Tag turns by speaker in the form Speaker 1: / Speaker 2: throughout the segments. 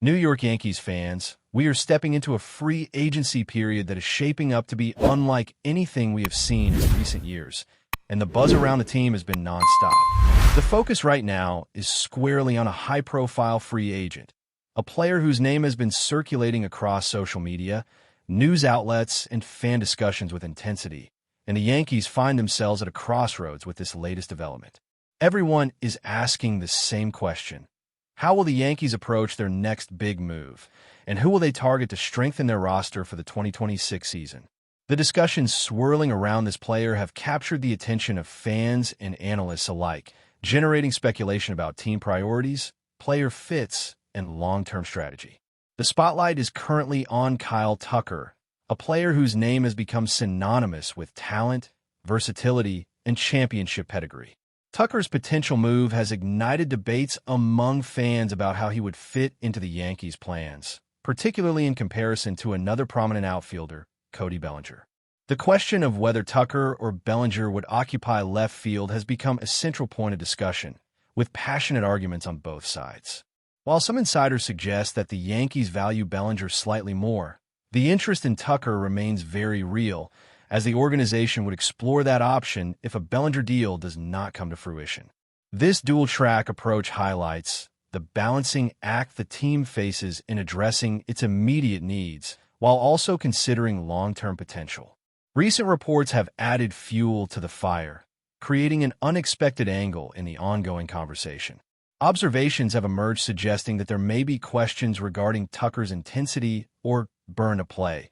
Speaker 1: New York Yankees fans, we are stepping into a free agency period that is shaping up to be unlike anything we have seen in recent years, and the buzz around the team has been nonstop. The focus right now is squarely on a high-profile free agent, a player whose name has been circulating across social media, news outlets, and fan discussions with intensity, and the Yankees find themselves at a crossroads with this latest development. Everyone is asking the same question. How will the Yankees approach their next big move, and who will they target to strengthen their roster for the 2026 season? The discussions swirling around this player have captured the attention of fans and analysts alike, generating speculation about team priorities, player fits, and long-term strategy. The spotlight is currently on Kyle Tucker, a player whose name has become synonymous with talent, versatility, and championship pedigree. Tucker's potential move has ignited debates among fans about how he would fit into the Yankees' plans, particularly in comparison to another prominent outfielder, Cody Bellinger. The question of whether Tucker or Bellinger would occupy left field has become a central point of discussion, with passionate arguments on both sides. While some insiders suggest that the Yankees value Bellinger slightly more, the interest in Tucker remains very real, as the organization would explore that option if a Bellinger deal does not come to fruition. This dual-track approach highlights the balancing act the team faces in addressing its immediate needs, while also considering long-term potential. Recent reports have added fuel to the fire, creating an unexpected angle in the ongoing conversation. Observations have emerged suggesting that there may be questions regarding Tucker's intensity or burn to play,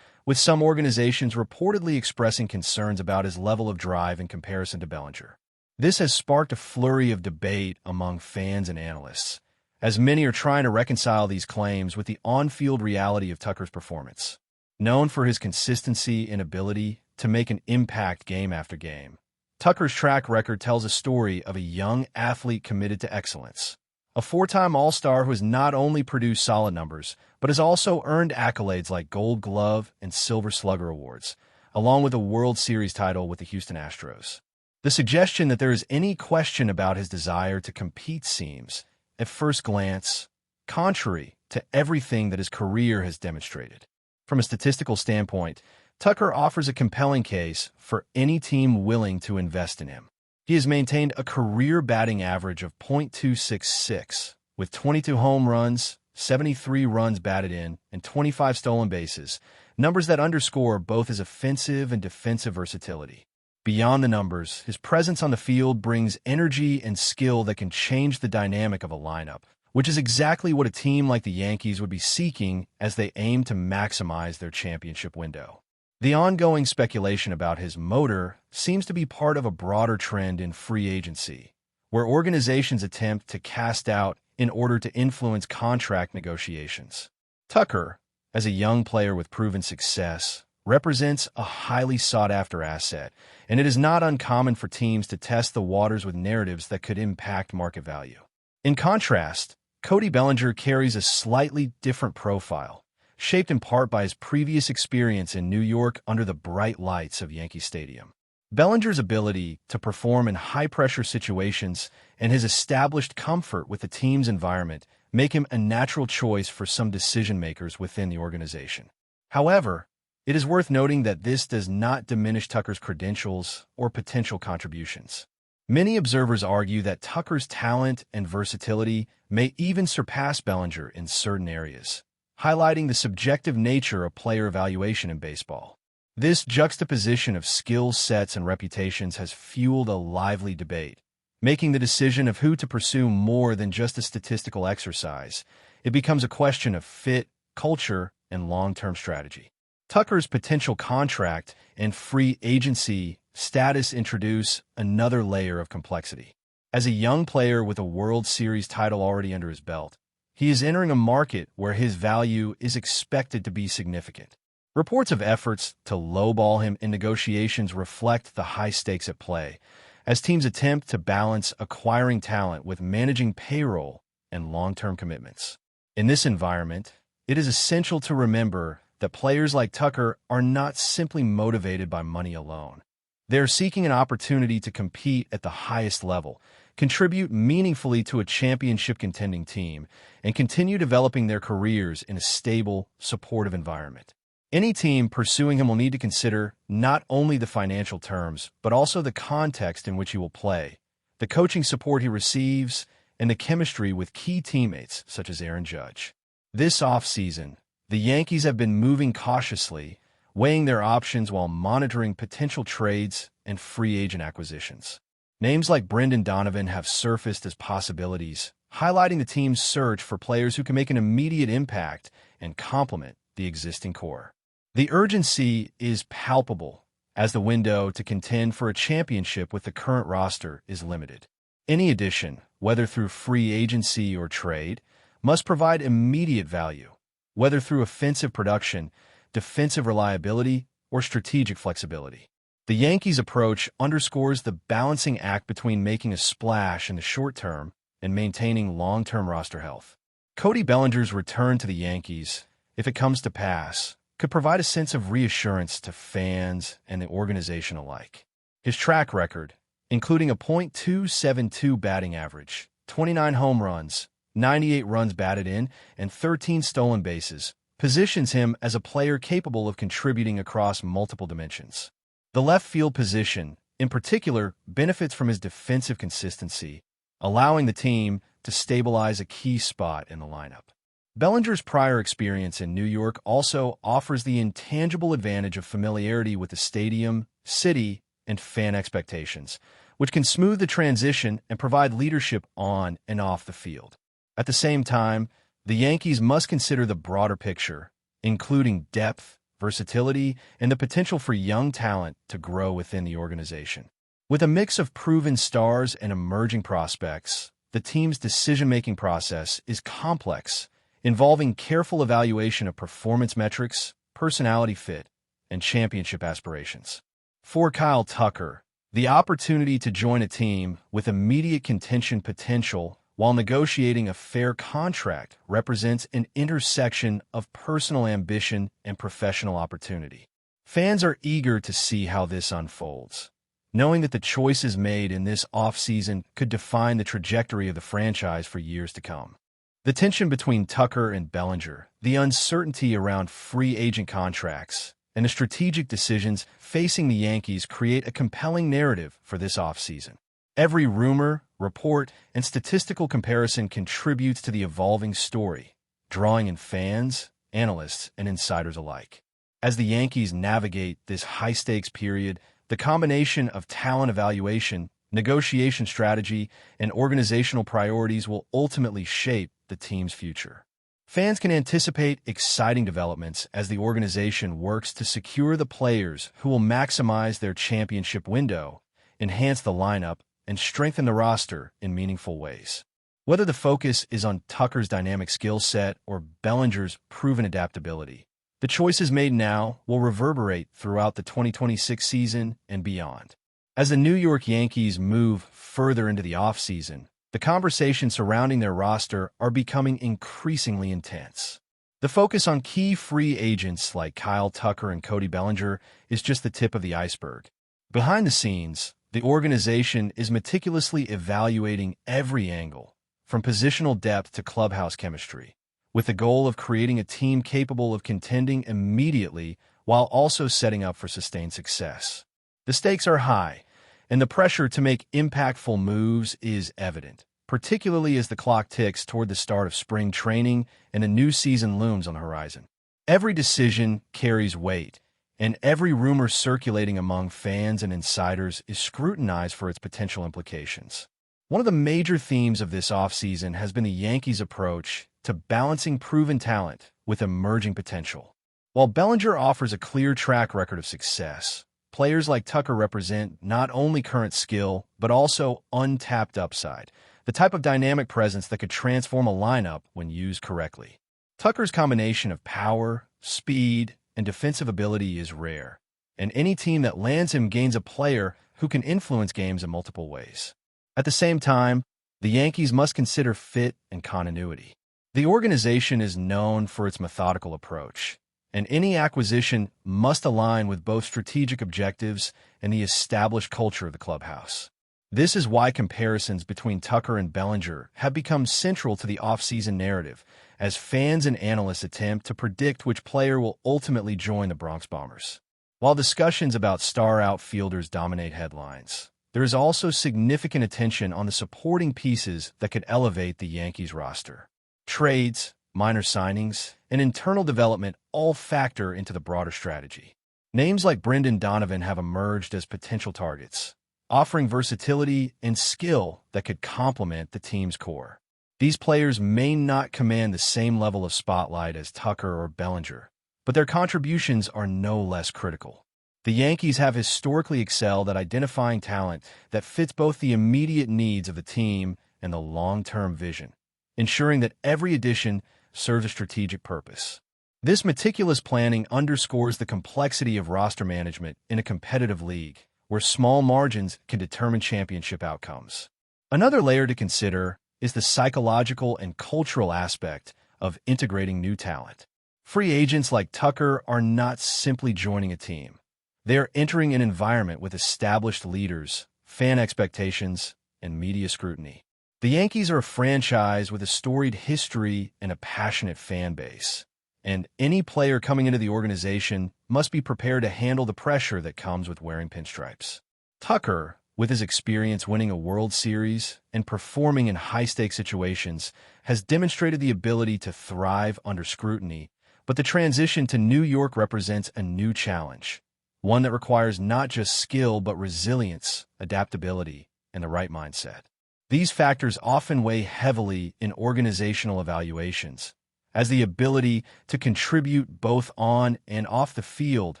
Speaker 1: with some organizations reportedly expressing concerns about his level of drive in comparison to Bellinger. This has sparked a flurry of debate among fans and analysts, as many are trying to reconcile these claims with the on-field reality of Tucker's performance. Known for his consistency and ability to make an impact game after game, Tucker's track record tells a story of a young athlete committed to excellence. A four-time All-Star who has not only produced solid numbers, but has also earned accolades like Gold Glove and Silver Slugger awards, along with a World Series title with the Houston Astros. The suggestion that there is any question about his desire to compete seems, at first glance, contrary to everything that his career has demonstrated. From a statistical standpoint, Tucker offers a compelling case for any team willing to invest in him. He has maintained a career batting average of .266, with 22 home runs, 73 runs batted in, and 25 stolen bases, numbers that underscore both his offensive and defensive versatility. Beyond the numbers, his presence on the field brings energy and skill that can change the dynamic of a lineup, which is exactly what a team like the Yankees would be seeking as they aim to maximize their championship window. The ongoing speculation about his motor seems to be part of a broader trend in free agency, where organizations attempt to cast out in order to influence contract negotiations. Tucker, as a young player with proven success, represents a highly sought-after asset, and it is not uncommon for teams to test the waters with narratives that could impact market value. In contrast, Cody Bellinger carries a slightly different profile, shaped in part by his previous experience in New York under the bright lights of Yankee Stadium. Bellinger's ability to perform in high-pressure situations and his established comfort with the team's environment make him a natural choice for some decision-makers within the organization. However, it is worth noting that this does not diminish Tucker's credentials or potential contributions. Many observers argue that Tucker's talent and versatility may even surpass Bellinger in certain areas, highlighting the subjective nature of player evaluation in baseball. This juxtaposition of skill sets and reputations has fueled a lively debate, making the decision of who to pursue more than just a statistical exercise. It becomes a question of fit, culture, and long-term strategy. Tucker's potential contract and free agency status introduce another layer of complexity. As a young player with a World Series title already under his belt, he is entering a market where his value is expected to be significant. Reports of efforts to lowball him in negotiations reflect the high stakes at play, as teams attempt to balance acquiring talent with managing payroll and long-term commitments. In this environment, it is essential to remember that players like Tucker are not simply motivated by money alone. They are seeking an opportunity to compete at the highest level, contribute meaningfully to a championship-contending team, and continue developing their careers in a stable, supportive environment. Any team pursuing him will need to consider not only the financial terms, but also the context in which he will play, the coaching support he receives, and the chemistry with key teammates such as Aaron Judge. This offseason, the Yankees have been moving cautiously, weighing their options while monitoring potential trades and free agent acquisitions. Names like Brendan Donovan have surfaced as possibilities, highlighting the team's search for players who can make an immediate impact and complement the existing core. The urgency is palpable, as the window to contend for a championship with the current roster is limited. Any addition, whether through free agency or trade, must provide immediate value, whether through offensive production, defensive reliability, or strategic flexibility. The Yankees' approach underscores the balancing act between making a splash in the short term and maintaining long-term roster health. Cody Bellinger's return to the Yankees, if it comes to pass, could provide a sense of reassurance to fans and the organization alike. His track record, including a .272 batting average, 29 home runs, 98 runs batted in, and 13 stolen bases, positions him as a player capable of contributing across multiple dimensions. The left field position, in particular, benefits from his defensive consistency, allowing the team to stabilize a key spot in the lineup. Bellinger's prior experience in New York also offers the intangible advantage of familiarity with the stadium, city, and fan expectations, which can smooth the transition and provide leadership on and off the field. At the same time, the Yankees must consider the broader picture, including depth, versatility, and the potential for young talent to grow within the organization. With a mix of proven stars and emerging prospects, the team's decision-making process is complex, involving careful evaluation of performance metrics, personality fit, and championship aspirations. For Kyle Tucker, the opportunity to join a team with immediate contention potential while negotiating a fair contract represents an intersection of personal ambition and professional opportunity. Fans are eager to see how this unfolds, knowing that the choices made in this offseason could define the trajectory of the franchise for years to come. The tension between Tucker and Bellinger, the uncertainty around free agent contracts, and the strategic decisions facing the Yankees create a compelling narrative for this offseason. Every rumor, report, and statistical comparison contributes to the evolving story, drawing in fans, analysts, and insiders alike. As the Yankees navigate this high-stakes period, the combination of talent evaluation, negotiation strategy, and organizational priorities will ultimately shape the team's future. Fans can anticipate exciting developments as the organization works to secure the players who will maximize their championship window, enhance the lineup, and strengthen the roster in meaningful ways. Whether the focus is on Tucker's dynamic skill set or Bellinger's proven adaptability, the choices made now will reverberate throughout the 2026 season and beyond. As the New York Yankees move further into the offseason, the conversations surrounding their roster are becoming increasingly intense. The focus on key free agents like Kyle Tucker and Cody Bellinger is just the tip of the iceberg. Behind the scenes, the organization is meticulously evaluating every angle, from positional depth to clubhouse chemistry, with the goal of creating a team capable of contending immediately while also setting up for sustained success. The stakes are high, and the pressure to make impactful moves is evident, particularly as the clock ticks toward the start of spring training and a new season looms on the horizon. Every decision carries weight, and every rumor circulating among fans and insiders is scrutinized for its potential implications. One of the major themes of this offseason has been the Yankees' approach to balancing proven talent with emerging potential. While Bellinger offers a clear track record of success, players like Tucker represent not only current skill, but also untapped upside, the type of dynamic presence that could transform a lineup when used correctly. Tucker's combination of power, speed, and defensive ability is rare, and any team that lands him gains a player who can influence games in multiple ways. At the same time, the Yankees must consider fit and continuity. The organization is known for its methodical approach, and any acquisition must align with both strategic objectives and the established culture of the clubhouse. This is why comparisons between Tucker and Bellinger have become central to the offseason narrative, as fans and analysts attempt to predict which player will ultimately join the Bronx Bombers. While discussions about star outfielders dominate headlines, there is also significant attention on the supporting pieces that could elevate the Yankees roster. Trades, minor signings, and internal development all factor into the broader strategy. Names like Brendan Donovan have emerged as potential targets, offering versatility and skill that could complement the team's core. These players may not command the same level of spotlight as Tucker or Bellinger, but their contributions are no less critical. The Yankees have historically excelled at identifying talent that fits both the immediate needs of the team and the long-term vision, ensuring that every addition serves a strategic purpose. This meticulous planning underscores the complexity of roster management in a competitive league, where small margins can determine championship outcomes. Another layer to consider is the psychological and cultural aspect of integrating new talent. Free agents like Tucker are not simply joining a team. They are entering an environment with established leaders, fan expectations, and media scrutiny. The Yankees are a franchise with a storied history and a passionate fan base, and any player coming into the organization must be prepared to handle the pressure that comes with wearing pinstripes. Tucker, with his experience winning a World Series and performing in high-stakes situations, has demonstrated the ability to thrive under scrutiny, but the transition to New York represents a new challenge, one that requires not just skill but resilience, adaptability, and the right mindset. These factors often weigh heavily in organizational evaluations, as the ability to contribute both on and off the field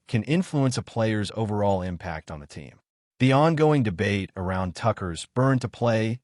Speaker 1: can influence a player's overall impact on the team. The ongoing debate around Tucker's burn to play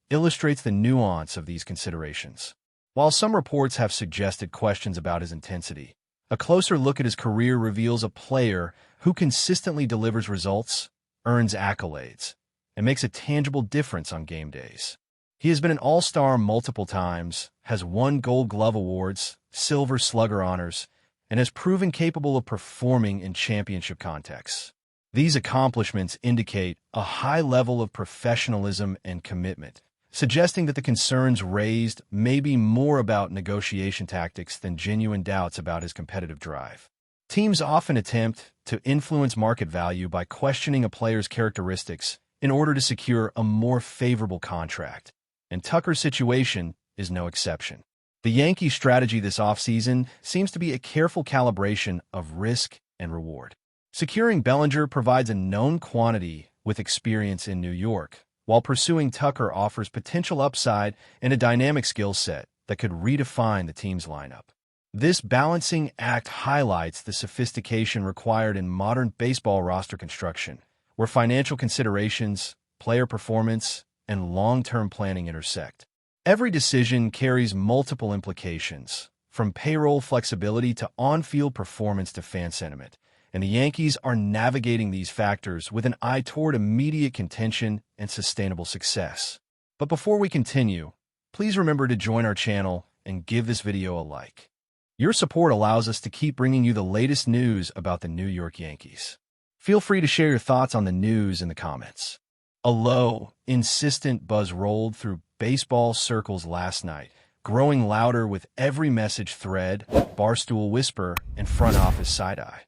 Speaker 1: illustrates the nuance of these considerations. While some reports have suggested questions about his intensity, a closer look at his career reveals a player who consistently delivers results, earns accolades, and makes a tangible difference on game days. He has been an all-star multiple times, has won Gold Glove awards, Silver Slugger honors, and has proven capable of performing in championship contexts. These accomplishments indicate a high level of professionalism and commitment, suggesting that the concerns raised may be more about negotiation tactics than genuine doubts about his competitive drive. Teams often attempt to influence market value by questioning a player's characteristics in order to secure a more favorable contract, and Tucker's situation is no exception. The Yankees' strategy this offseason seems to be a careful calibration of risk and reward. Securing Bellinger provides a known quantity with experience in New York, while pursuing Tucker offers potential upside and a dynamic skill set that could redefine the team's lineup. This balancing act highlights the sophistication required in modern baseball roster construction, where financial considerations, player performance, and long-term planning intersect. Every decision carries multiple implications, from payroll flexibility to on-field performance to fan sentiment, and the Yankees are navigating these factors with an eye toward immediate contention and sustainable success. But before we continue, please remember to join our channel and give this video a like. Your support allows us to keep bringing you the latest news about the New York Yankees. Feel free to share your thoughts on the news in the comments. A low, insistent buzz rolled through baseball circles last night, growing louder with every message thread, barstool whisper, and front office side-eye.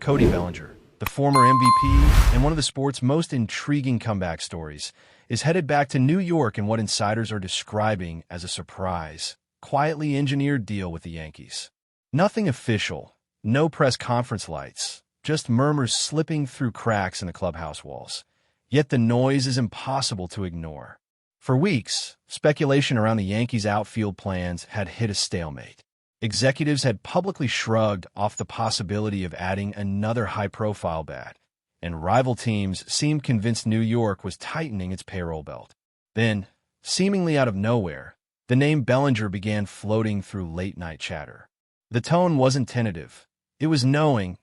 Speaker 1: Cody Bellinger, the former MVP and one of the sport's most intriguing comeback stories, is headed back to New York in what insiders are describing as a surprise, quietly engineered deal with the Yankees. Nothing official, no press conference lights, just murmurs slipping through cracks in the clubhouse walls. Yet the noise is impossible to ignore. For weeks, speculation around the Yankees' outfield plans had hit a stalemate. Executives had publicly shrugged off the possibility of adding another high-profile bat, and rival teams seemed convinced New York was tightening its payroll belt. Then, seemingly out of nowhere, the name Bellinger began floating through late-night chatter. The tone wasn't tentative. It was knowing,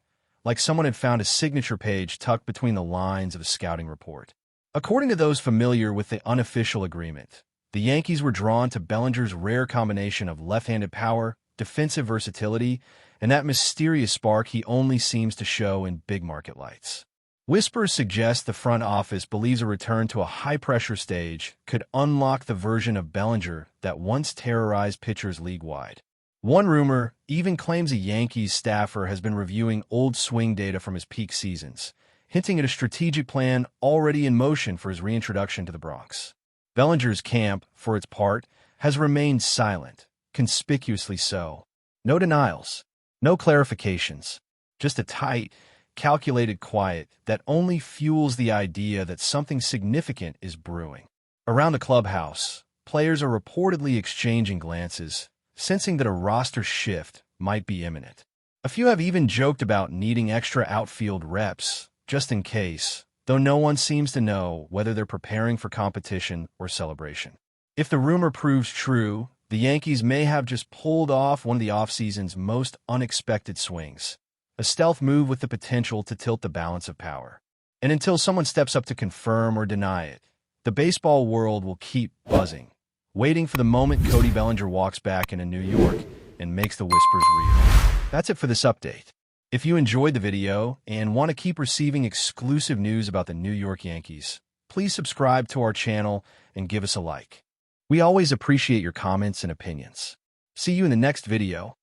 Speaker 1: like someone had found a signature page tucked between the lines of a scouting report. According to those familiar with the unofficial agreement, the Yankees were drawn to Bellinger's rare combination of left-handed power, defensive versatility, and that mysterious spark he only seems to show in big market lights. Whispers suggest the front office believes a return to a high-pressure stage could unlock the version of Bellinger that once terrorized pitchers league-wide. One rumor even claims a Yankees staffer has been reviewing old swing data from his peak seasons, hinting at a strategic plan already in motion for his reintroduction to the Bronx. Bellinger's camp, for its part, has remained silent, conspicuously so. No denials, no clarifications, just a tight, calculated quiet that only fuels the idea that something significant is brewing. Around the clubhouse, players are reportedly exchanging glances, sensing that a roster shift might be imminent. A few have even joked about needing extra outfield reps, just in case, though no one seems to know whether they're preparing for competition or celebration. If the rumor proves true, the Yankees may have just pulled off one of the offseason's most unexpected swings, a stealth move with the potential to tilt the balance of power. And until someone steps up to confirm or deny it, the baseball world will keep buzzing, waiting for the moment Cody Bellinger walks back into New York and makes the whispers real. That's it for this update. If you enjoyed the video and want to keep receiving exclusive news about the New York Yankees, please subscribe to our channel and give us a like. We always appreciate your comments and opinions. See you in the next video.